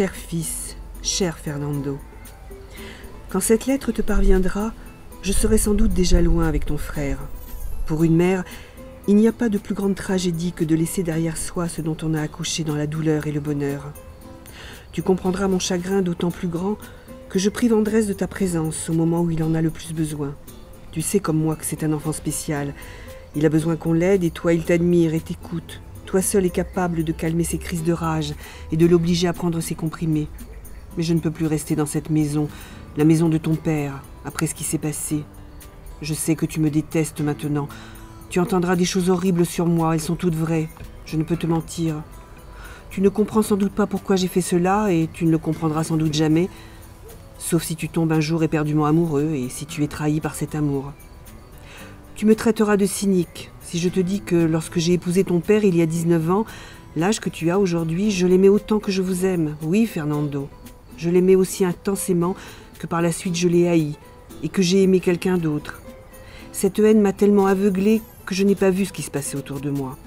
Cher fils, cher Fernando, quand cette lettre te parviendra, je serai sans doute déjà loin avec ton frère. Pour une mère, il n'y a pas de plus grande tragédie que de laisser derrière soi ce dont on a accouché dans la douleur et le bonheur. Tu comprendras mon chagrin d'autant plus grand que je prive Andrés de ta présence au moment où il en a le plus besoin. Tu sais comme moi que c'est un enfant spécial. Il a besoin qu'on l'aide et toi il t'admire et t'écoute. Toi seul est capable de calmer ses crises de rage et de l'obliger à prendre ses comprimés. Mais je ne peux plus rester dans cette maison, la maison de ton père, après ce qui s'est passé. Je sais que tu me détestes maintenant. Tu entendras des choses horribles sur moi, elles sont toutes vraies. Je ne peux te mentir. Tu ne comprends sans doute pas pourquoi j'ai fait cela et tu ne le comprendras sans doute jamais, sauf si tu tombes un jour éperdument amoureux et si tu es trahi par cet amour. Tu me traiteras de cynique si je te dis que lorsque j'ai épousé ton père il y a 19 ans, l'âge que tu as aujourd'hui, je l'aimais autant que je vous aime. Oui, Fernando, je l'aimais aussi intensément que par la suite je l'ai haï et que j'ai aimé quelqu'un d'autre. Cette haine m'a tellement aveuglée que je n'ai pas vu ce qui se passait autour de moi.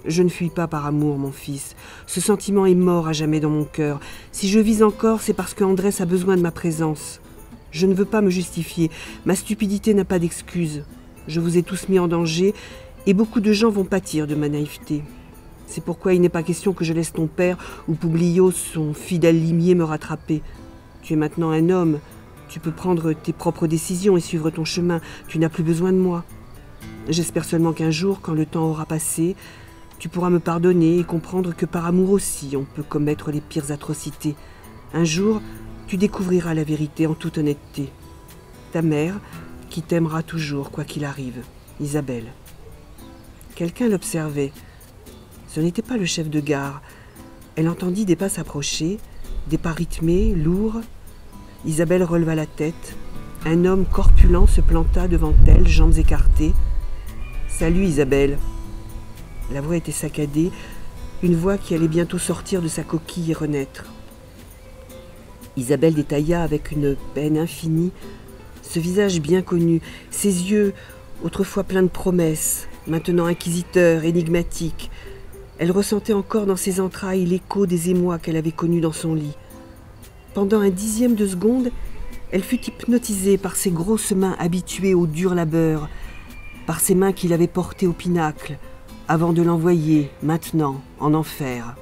Je ne fuis pas par amour, mon fils. Ce sentiment est mort à jamais dans mon cœur. Si je vis encore, c'est parce que Andrés a besoin de ma présence. Je ne veux pas me justifier. Ma stupidité n'a pas d'excuse. Je vous ai tous mis en danger et beaucoup de gens vont pâtir de ma naïveté. C'est pourquoi il n'est pas question que je laisse ton père ou Publio, son fidèle limier, me rattraper. Tu es maintenant un homme. Tu peux prendre tes propres décisions et suivre ton chemin. Tu n'as plus besoin de moi. J'espère seulement qu'un jour, quand le temps aura passé, tu pourras me pardonner et comprendre que par amour aussi, on peut commettre les pires atrocités. Un jour, tu découvriras la vérité en toute honnêteté. Ta mère, qui t'aimera toujours, quoi qu'il arrive, Isabelle. Quelqu'un l'observait. Ce n'était pas le chef de gare. Elle entendit des pas s'approcher, des pas rythmés, lourds. Isabelle releva la tête. Un homme corpulent se planta devant elle, jambes écartées. « Salut Isabelle !» La voix était saccadée, une voix qui allait bientôt sortir de sa coquille et renaître. Isabelle détailla avec une peine infinie ce visage bien connu, ses yeux, autrefois pleins de promesses, maintenant inquisiteurs, énigmatiques. Elle ressentait encore dans ses entrailles l'écho des émois qu'elle avait connus dans son lit. Pendant un dixième de seconde, elle fut hypnotisée par ses grosses mains habituées au dur labeur, par ses mains qu'il avait portées au pinacle, avant de l'envoyer, maintenant, en enfer.